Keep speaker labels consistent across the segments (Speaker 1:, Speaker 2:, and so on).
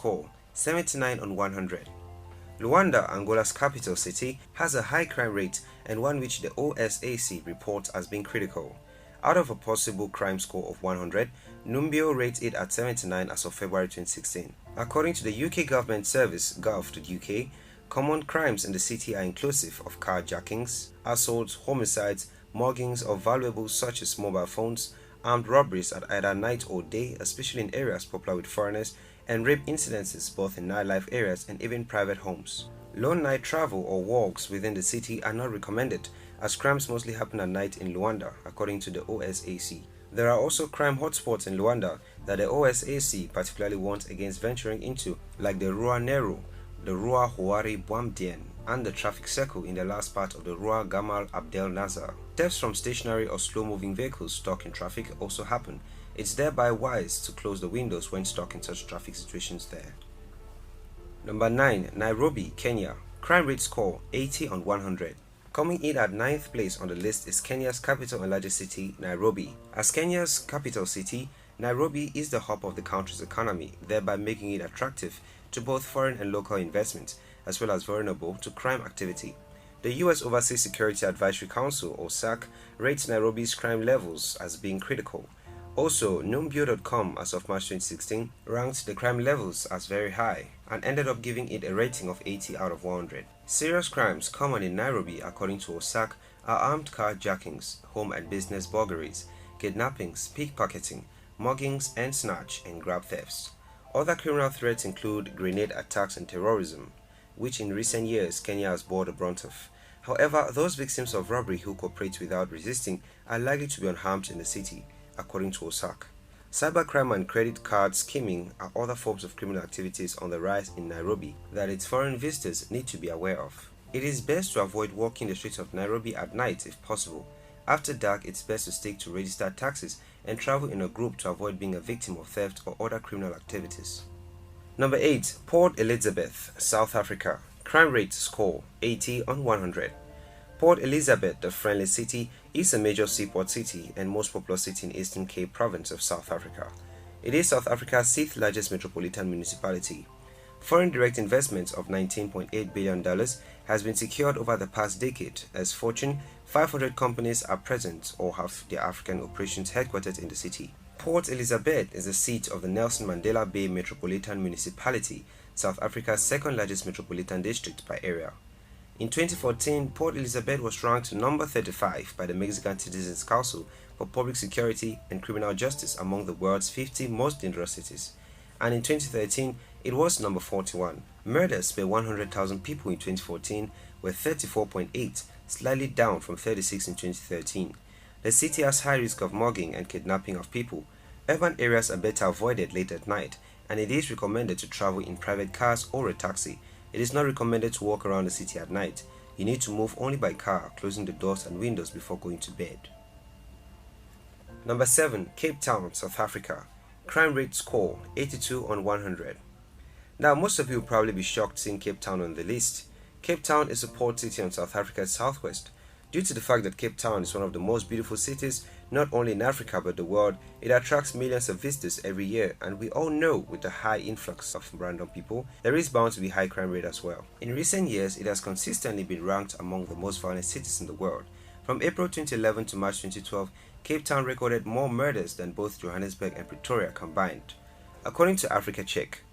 Speaker 1: score 79 on 100. Luanda, Angola's capital city, has a high crime rate and one which the OSAC reports as being critical. Out of a possible crime score of 100, Numbio rates it at 79 as of February 2016. According to the UK government service gov.uk, common crimes in the city are inclusive of carjackings, assaults, homicides, muggings of valuables such as mobile phones, armed robberies at either night or day, especially in areas popular with foreigners, and rape incidences both in nightlife areas and even private homes. Lone night travel or walks within the city are not recommended, as crimes mostly happen at night in Luanda, according to the OSAC. There are also crime hotspots in Luanda that the OSAC particularly warns against venturing into, like the Rua Nero, the Rua Huari Bwamdien, and the traffic circle in the last part of the Rua Gamal Abdel Nasser. Thefts from stationary or slow-moving vehicles stuck in traffic also happen. It's thereby wise to close the windows when stuck in such traffic situations there. Number 9. Nairobi, Kenya. Crime rate score 80 on 100. Coming in at 9th place on the list is Kenya's capital and largest city, Nairobi. As Kenya's capital city, Nairobi is the hub of the country's economy, thereby making it attractive to both foreign and local investment, as well as vulnerable to crime activity. The U.S. Overseas Security Advisory Council, or SAC, rates Nairobi's crime levels as being critical. Also, Numbio.com, as of March 2016, ranked the crime levels as very high and ended up giving it a rating of 80 out of 100. Serious crimes common in Nairobi, according to OSAC, are armed carjackings, home and business burglaries, kidnappings, pickpocketing, muggings and snatch and grab thefts. Other criminal threats include grenade attacks and terrorism, which in recent years Kenya has bore the brunt of. However, those victims of robbery who cooperate without resisting are likely to be unharmed in the city, according to OSAC. Cybercrime and credit card scheming are other forms of criminal activities on the rise in Nairobi that its foreign visitors need to be aware of. It is best to avoid walking the streets of Nairobi at night if possible. After dark, it's best to stick to registered taxis and travel in a group to avoid being a victim of theft or other criminal activities. Number 8. Port Elizabeth, South Africa. Crime rate score 80 on 100. Port Elizabeth, the friendly city, is a major seaport city and most populous city in Eastern Cape Province of South Africa. It is South Africa's 6th largest metropolitan municipality. Foreign direct investment of $19.8 billion has been secured over the past decade, as Fortune 500 companies are present or have their African operations headquartered in the city. Port Elizabeth is the seat of the Nelson Mandela Bay Metropolitan Municipality, South Africa's second largest metropolitan district by area. In 2014, Port Elizabeth was ranked number 35 by the Mexican Citizens Council for Public Security and Criminal Justice among the world's 50 most dangerous cities, and in 2013, it was number 41. Murders per 100,000 people in 2014 were 34.8, slightly down from 36 in 2013. The city has high risk of mugging and kidnapping of people. Urban areas are better avoided late at night, and it is recommended to travel in private cars or a taxi. It is not recommended to walk around the city at night. You need to move only by car, closing the doors and windows before going to bed. Number 7. Cape Town, South Africa. Crime rate score 82 on 100. Now, most of you will probably be shocked seeing Cape Town on the list. Cape Town is a port city on South Africa's southwest. Due to the fact that Cape Town is one of the most beautiful cities, not only in Africa but the world, it attracts millions of visitors every year, and we all know with the high influx of random people, there is bound to be high crime rate as well. In recent years, it has consistently been ranked among the most violent cities in the world. From April 2011 to March 2012, Cape Town recorded more murders than both Johannesburg and Pretoria combined. According to Africa Check,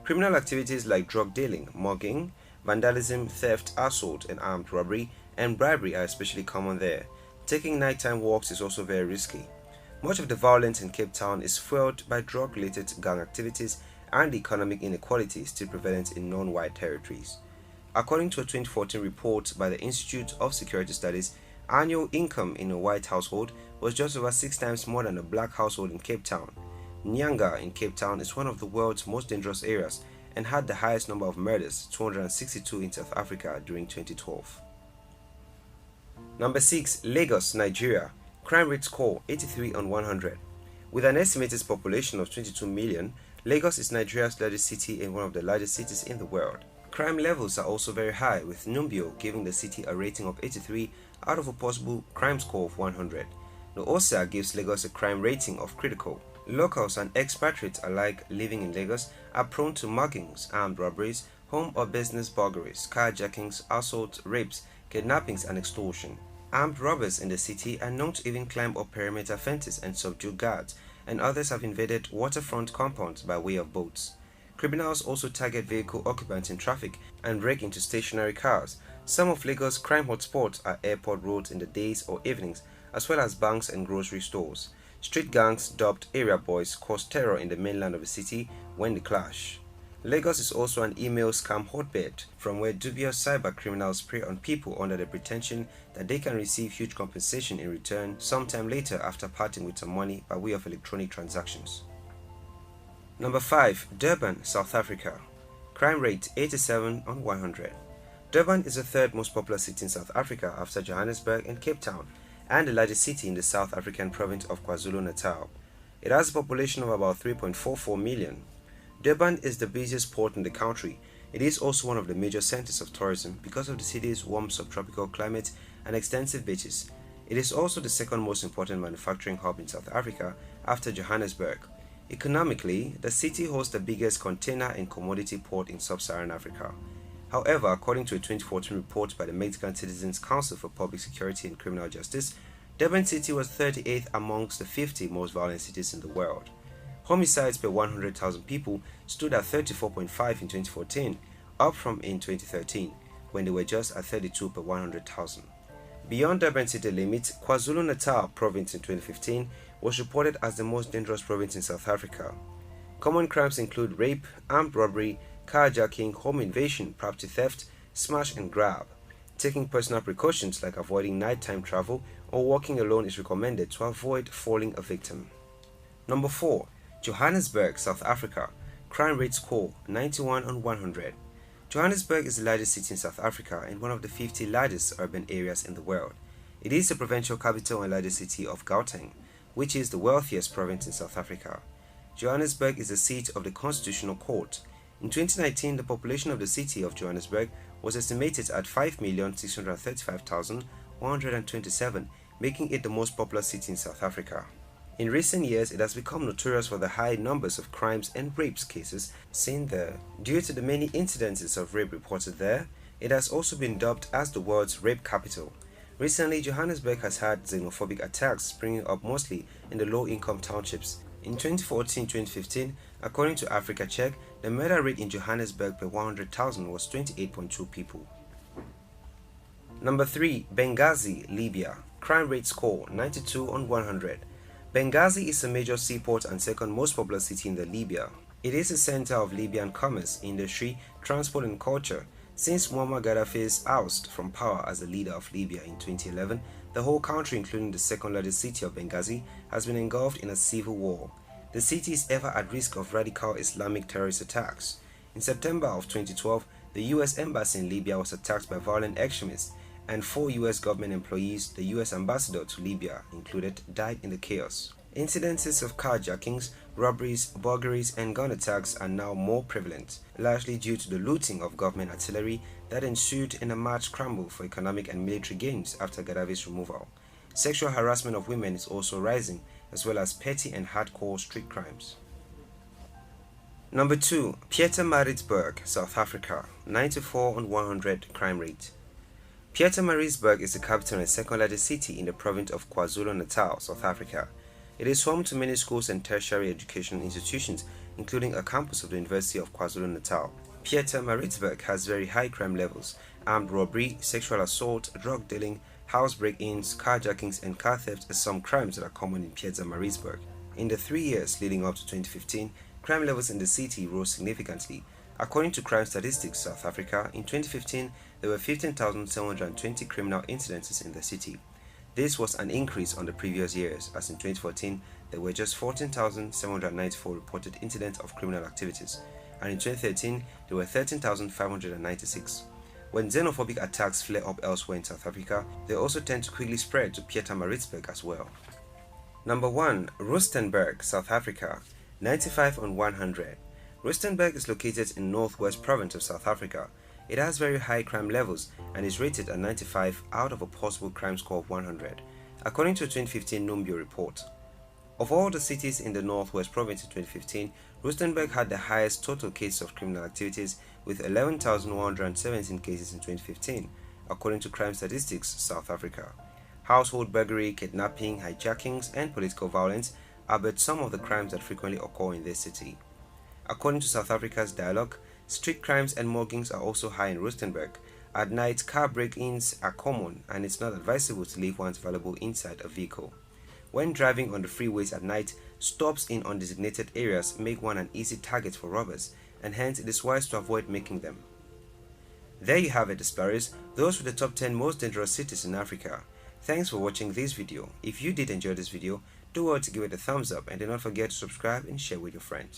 Speaker 1: criminal activities like drug dealing, mugging, vandalism, theft, assault and armed robbery, and bribery are especially common there. Taking nighttime walks is also very risky. Much of the violence in Cape Town is fueled by drug-related gang activities and the economic inequality still prevalent in non-white territories. According to a 2014 report by the Institute of Security Studies, annual income in a white household was just over 6 times more than a black household in Cape Town. Nyanga in Cape Town is one of the world's most dangerous areas and had the highest number of murders, 262 in South Africa during 2012. Number 6. Lagos, Nigeria. Crime rate score 83 on 100. With an estimated population of 22 million, Lagos is Nigeria's largest city and one of the largest cities in the world. Crime levels are also very high, with Numbio giving the city a rating of 83 out of a possible crime score of 100. The OSA gives Lagos a crime rating of critical. Locals and expatriates alike living in Lagos are prone to muggings, armed robberies, home or business burglaries, carjackings, assaults, rapes, kidnappings, and extortion. Armed robbers in the city are known to even climb up perimeter fences and subdue guards, and others have invaded waterfront compounds by way of boats. Criminals also target vehicle occupants in traffic and break into stationary cars. Some of Lagos' crime hotspots are airport roads in the days or evenings, as well as banks and grocery stores. Street gangs dubbed area boys cause terror in the mainland of the city when they clash. Lagos is also an email scam hotbed from where dubious cyber criminals prey on people under the pretension that they can receive huge compensation in return sometime later after parting with some money by way of electronic transactions. Number 5. Durban, South Africa. Crime rate 87 on 100. Durban is the third most populous city in South Africa after Johannesburg and Cape Town, and the largest city in the South African province of KwaZulu-Natal. It has a population of about 3.44 million. Durban is the busiest port in the country. It is also one of the major centers of tourism because of the city's warm subtropical climate and extensive beaches. It is also the second most important manufacturing hub in South Africa after Johannesburg. Economically, the city hosts the biggest container and commodity port in sub-Saharan Africa. However, according to a 2014 report by the Mexican Citizens Council for Public Security and Criminal Justice, Durban City was 38th amongst the 50 most violent cities in the world. Homicides per 100,000 people stood at 34.5 in 2014, up from in 2013, when they were just at 32 per 100,000. Beyond Durban city limits, KwaZulu-Natal province in 2015 was reported as the most dangerous province in South Africa. Common crimes include rape, armed robbery, carjacking, home invasion, property theft, smash and grab. Taking personal precautions like avoiding nighttime travel or walking alone is recommended to avoid falling a victim. Number 4. Johannesburg, South Africa. Crime rate score 91 on 100. Johannesburg is the largest city in South Africa and one of the 50 largest urban areas in the world. It is the provincial capital and largest city of Gauteng, which is the wealthiest province in South Africa. Johannesburg is the seat of the Constitutional Court. In 2019, the population of the city of Johannesburg was estimated at 5,635,127, making it the most populous city in South Africa. In recent years, it has become notorious for the high numbers of crimes and rapes cases seen there. Due to the many incidences of rape reported there, it has also been dubbed as the world's rape capital. Recently, Johannesburg has had xenophobic attacks springing up mostly in the low-income townships. In 2014-2015, according to Africa Check, the murder rate in Johannesburg per 100,000 was 28.2 people. Number 3. Benghazi, Libya. Crime rate score 92 on 100. Benghazi is a major seaport and second most populous city in Libya. It is a center of Libyan commerce, industry, transport and culture. Since Muammar Gaddafi's oust from power as the leader of Libya in 2011, the whole country, including the second largest city of Benghazi, has been engulfed in a civil war. The city is ever at risk of radical Islamic terrorist attacks. In September of 2012, the US Embassy in Libya was attacked by violent extremists, and 4 US government employees, the US ambassador to Libya included, died in the chaos. Incidences of carjackings, robberies, burglaries, and gun attacks are now more prevalent, largely due to the looting of government artillery that ensued in a mad scramble for economic and military gains after Gaddafi's removal. Sexual harassment of women is also rising, as well as petty and hardcore street crimes. Number 2. Pietermaritzburg, South Africa. 94 on 100 crime rate. Pietermaritzburg is the capital and second largest city in the province of KwaZulu-Natal, South Africa. It is home to many schools and tertiary educational institutions, including a campus of the University of KwaZulu-Natal. Pietermaritzburg has very high crime levels. Armed robbery, sexual assault, drug dealing, house break-ins, carjackings, and car theft are some crimes that are common in Pietermaritzburg. In the 3 years leading up to 2015, crime levels in the city rose significantly. According to Crime Statistics South Africa, in 2015, there were 15,720 criminal incidences in the city. This was an increase on the previous years, as in 2014, there were just 14,794 reported incidents of criminal activities, and in 2013, there were 13,596. When xenophobic attacks flare up elsewhere in South Africa, they also tend to quickly spread to Pietermaritzburg as well. Number 1. Rustenburg, South Africa. 95 on 100. Rustenburg is located in northwest province of South Africa. It has very high crime levels and is rated at 95 out of a possible crime score of 100, according to a 2015 Numbeo report. Of all the cities in the Northwest Province in 2015, Rustenburg had the highest total cases of criminal activities with 11,117 cases in 2015, according to Crime Statistics South Africa. Household burglary, kidnapping, hijackings, and political violence are but some of the crimes that frequently occur in this city. According to South Africa's Dialogue, street crimes and muggings are also high in Rustenburg. At night, car break-ins are common, and it's not advisable to leave one's valuables inside a vehicle. When driving on the freeways at night, stops in undesignated areas make one an easy target for robbers, and hence it is wise to avoid making them. There you have it, Disparers. Those were the top 10 most dangerous cities in Africa. Thanks for watching this video. If you did enjoy this video, do well to give it a thumbs up and do not forget to subscribe and share with your friends.